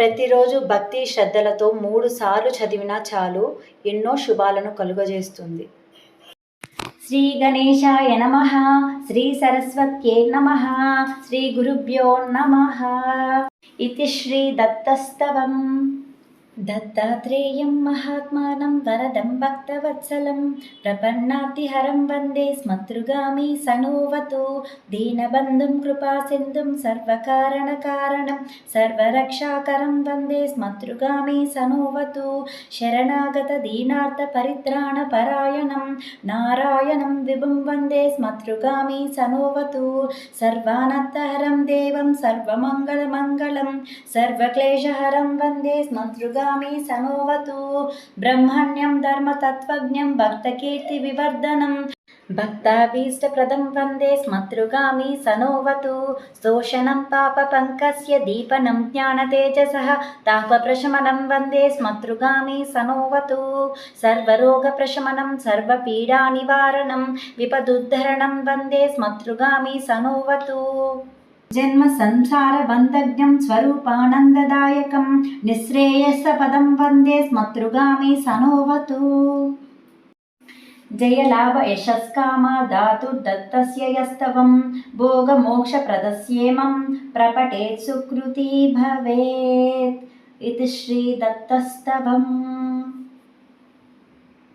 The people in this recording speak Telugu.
ప్రతిరోజు భక్తి శ్రద్ధలతో 3 సార్లు చదివినా చాలు ఎన్నో శుభాలను కలుగజేస్తుంది. శ్రీ గణేశాయ నమః. శ్రీ సరస్వత్యై నమః. శ్రీ గురుభ్యో నమః. ఇతి శ్రీ దత్తస్తవం. దత్తాత్రేయం మహాత్మానం వరదం భక్తవత్సలం ప్రపన్నార్తిహరం వందే స్మతృగామి సనోవతు దీనబంధుం కృపాసింధుం సర్వకారణకారణం సర్వరక్షాకరం వందే స్మతృగామి సనోవతు శరణాగత దీనార్థ పరిత్రాణ పరాయణం నారాయణం విభుం వందే స్మతృగామి సనోవతు సర్వానర్థహరం దేవం సర్వమంగళమంగళం సర్వక్లేశహరం వందే స్మతృగామి సనోవతు బ్రహ్మణ్యం ధర్మతత్వజ్ఞం భక్తకీర్తి వివర్ధనం భక్తాభీష్టప్రదం వందే స్మతృగామి సనోవతు శోషణం పాపపంకస్య దీపనం జ్ఞానతేజసః తాపప్రశమనం వందే స్మతృగామి సనోవతు సర్వరోగప్రశమనం సర్వపీడానివారణం విపదుద్ధరణం వందే స్మతృగామి సనోవతు జన్మ సంసార బంధజ్ఞం స్వరూపానందదాయకం నిశ్రేయస్సపదం వందే స్మతృగామి సనోవతు జయలాభ యశస్కామ ధాతుర్దత్తస్య యస్తవం భోగమోక్షప్రదస్యేమం ప్రపఠేత్ సుకృతి భవేత్. ఇది శ్రీ దత్తస్తవం.